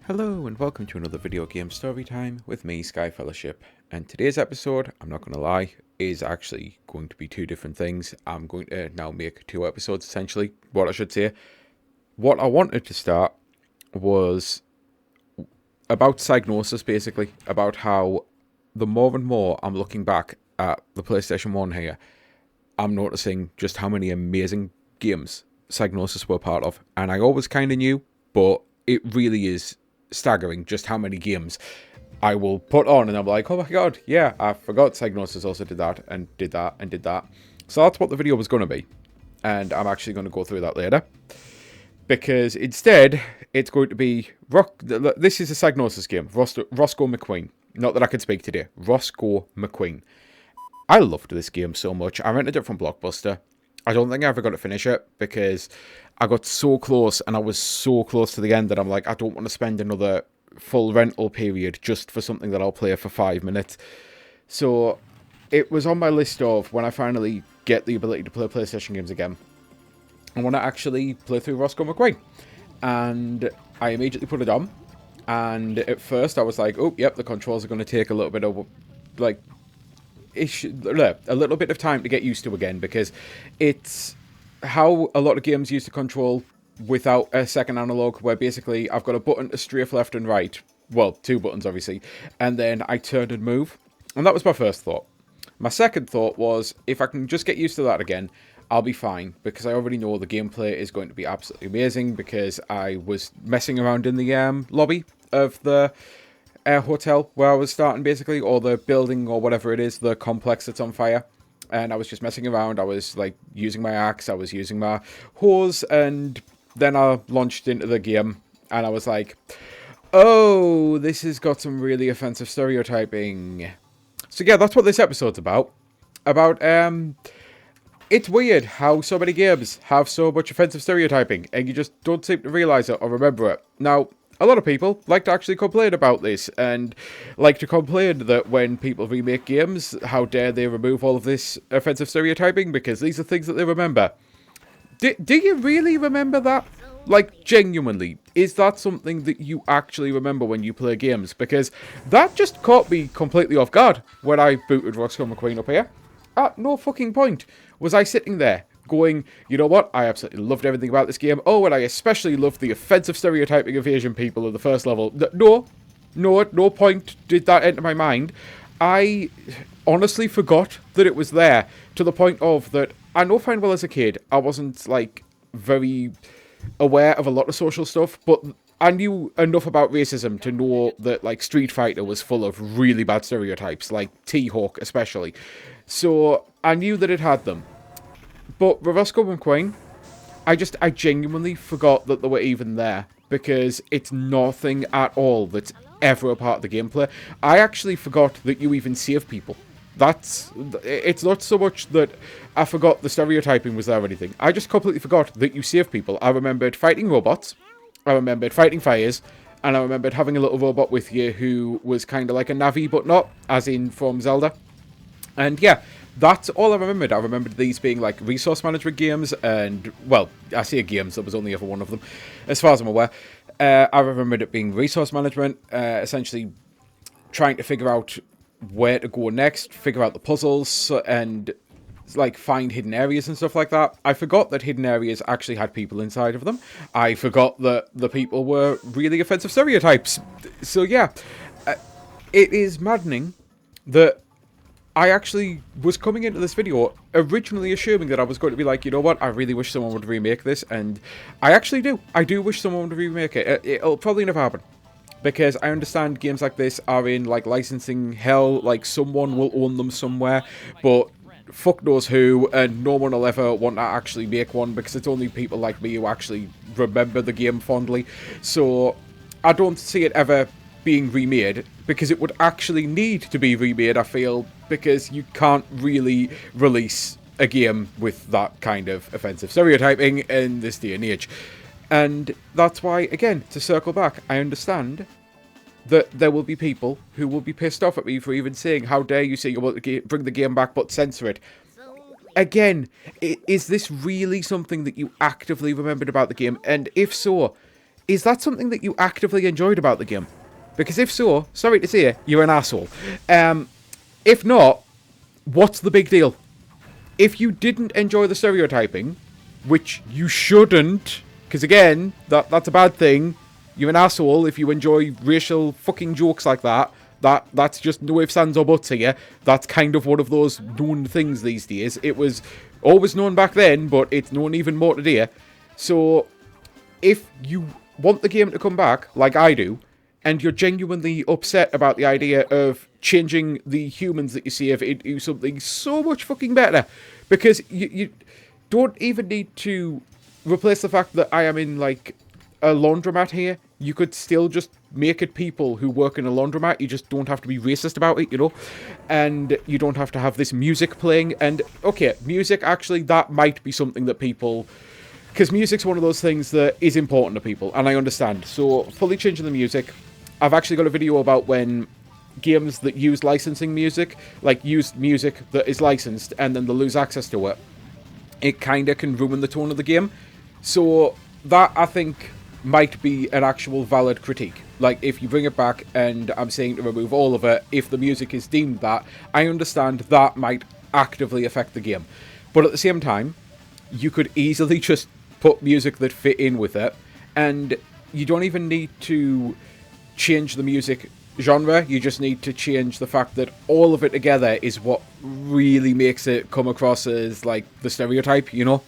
Hello and welcome to another video game story time with me, Sky Fellowship. And today's episode, I'm not going to lie, is actually going to be two different things. I'm going to now make two episodes essentially, what I should say. What I wanted to start was about Psygnosis basically, about how the more and more I'm looking back at the PlayStation 1 here, I'm noticing just how many amazing games Psygnosis were part of. And I always kind of knew, but it really is staggering just how many games I will put on and I'm like, oh my god, yeah, I forgot Psygnosis also did that and did that and did that. So that's what the video was going to be. And I'm actually going to go through that later. Because instead, it's going to be... This is a Psygnosis game. Roscoe McQueen. Not that I can speak today. Roscoe McQueen. I loved this game so much. I rented it from Blockbuster. I don't think I ever got to finish it because I got so close and I was so close to the end that I'm like, I don't want to spend another full rental period just for something that I'll play for 5 minutes. So it was on my list of when I finally get the ability to play PlayStation games again, I want to actually play through Roscoe McQueen. And I immediately put it on. And at first I was like, oh, yep, the controls are going to take a little bit of, like, a little bit of time to get used to again, because it's how a lot of games used to control without a second analog, where basically I've got a button to strafe left and right, well, two buttons obviously, and then I turn and move, and that was my first thought. My second thought was, if I can just get used to that again, I'll be fine, because I already know the gameplay is going to be absolutely amazing, because I was messing around in the lobby of the hotel where I was starting basically, or the building or whatever it is, the complex that's on fire, and I was just messing around. I was like using my axe, I was using my hose, and then I launched into the game and I was like, oh, this has got some really offensive stereotyping. So yeah, that's what this episode's about. It's weird how so many games have so much offensive stereotyping and you just don't seem to realise it or remember it. Now, a lot of people like to actually complain about this and like to complain that when people remake games, how dare they remove all of this offensive stereotyping, because these are things that they remember. Do you really remember that? Like, genuinely, is that something that you actually remember when you play games? Because that just caught me completely off guard when I booted Roscoe McQueen up here. At no fucking point was I sitting there going, you know what, I absolutely loved everything about this game. Oh, and I especially loved the offensive stereotyping of Asian people in the first level. No, at no point did that enter my mind. I honestly forgot that it was there, to the point of that I know fine well as a kid, I wasn't, like, very aware of a lot of social stuff, but I knew enough about racism to know that, like, Street Fighter was full of really bad stereotypes, like T-Hawk especially. So I knew that it had them. But with Roscoe McQueen, I genuinely forgot that they were even there, because it's nothing at all that's ever a part of the gameplay. I actually forgot that you even save people. It's not so much that I forgot the stereotyping was there or anything. I just completely forgot that you save people. I remembered fighting robots, I remembered fighting fires, and I remembered having a little robot with you who was kind of like a Navi, but not, as in from Zelda. And yeah, that's all I remembered. I remembered these being like resource management games, and, well, I say games, there was only ever one of them, as far as I'm aware. I remembered it being resource management, essentially trying to figure out where to go next, figure out the puzzles, and, like, find hidden areas and stuff like that. I forgot that hidden areas actually had people inside of them. I forgot that the people were really offensive stereotypes. So yeah, it is maddening that I actually was coming into this video originally assuming that I was going to be like, you know what, I really wish someone would remake this, and I actually do. I do wish someone would remake it. It'll probably never happen, because I understand games like this are in, like, licensing hell, like, someone will own them somewhere, but fuck knows who, and no one will ever want to actually make one, because it's only people like me who actually remember the game fondly. So I don't see it ever being remade, because it would actually need to be remade, I feel, because you can't really release a game with that kind of offensive stereotyping in this day and age. And that's why, again, to circle back, I understand that there will be people who will be pissed off at me for even saying, how dare you say you want to bring the game back but censor it. Again, is this really something that you actively remembered about the game? And if so, is that something that you actively enjoyed about the game? Because if so, sorry to say, you're an asshole. If not, what's the big deal? If you didn't enjoy the stereotyping, which you shouldn't, because again, that's a bad thing. You're an asshole if you enjoy racial fucking jokes like that. That's just no ifs, ands, or buts here. That's kind of one of those known things these days. It was always known back then, but it's known even more today. So, if you want the game to come back, like I do, and you're genuinely upset about the idea of changing the humans that you save into something so much fucking better, because you don't even need to replace the fact that I am in, like, a laundromat here. You could still just make it people who work in a laundromat. You just don't have to be racist about it, you know? And you don't have to have this music playing. And, okay, music, actually, that might be something that people... Because music's one of those things that is important to people, and I understand. So, fully changing the music. I've actually got a video about when games that use licensing music, like use music that is licensed, and then they lose access to it. It kind of can ruin the tone of the game. So, that, I think, might be an actual valid critique. Like, if you bring it back, and I'm saying to remove all of it, if the music is deemed that, I understand that might actively affect the game. But at the same time, you could easily just put music that fit in with it, and you don't even need to change the music genre. You just need to change the fact that all of it together is what really makes it come across as, like, the stereotype, you know?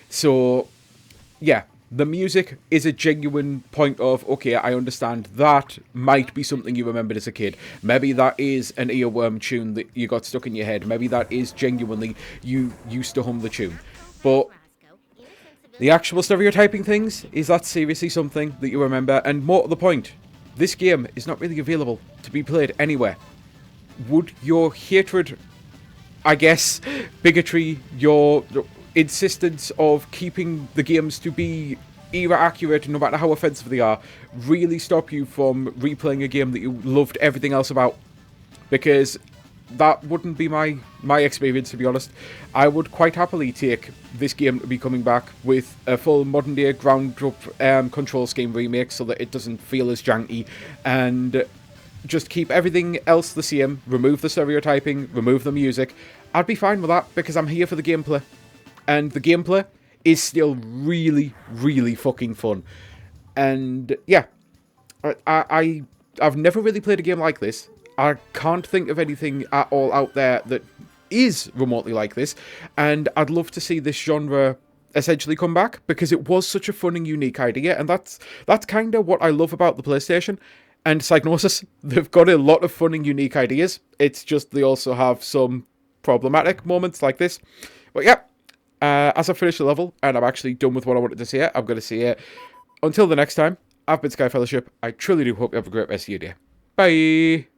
So, yeah, the music is a genuine point of, okay, I understand that might be something you remembered as a kid. Maybe that is an earworm tune that you got stuck in your head. Maybe that is genuinely you used to hum the tune. But the actual stereotyping things, is that seriously something that you remember? And more to the point, this game is not really available to be played anywhere. Would your hatred, I guess, bigotry, your insistence of keeping the games to be era accurate, no matter how offensive they are, really stop you from replaying a game that you loved everything else about? Because that wouldn't be my experience, to be honest. I would quite happily take this game to be coming back with a full modern day ground up control scheme remake so that it doesn't feel as janky, and just keep everything else the same, remove the stereotyping, remove the music. I'd be fine with that, because I'm here for the gameplay. And the gameplay is still really, really fucking fun. And yeah, I've never really played a game like this. I can't think of anything at all out there that is remotely like this, and I'd love to see this genre essentially come back, because it was such a fun and unique idea, and that's kind of what I love about the PlayStation and Psygnosis. They've got a lot of fun and unique ideas. It's just they also have some problematic moments like this. But yeah, as I finish the level, and I'm actually done with what I wanted to say, I'm going to say, until the next time, I've been Sky Fellowship. I truly do hope you have a great rest of your day. Bye!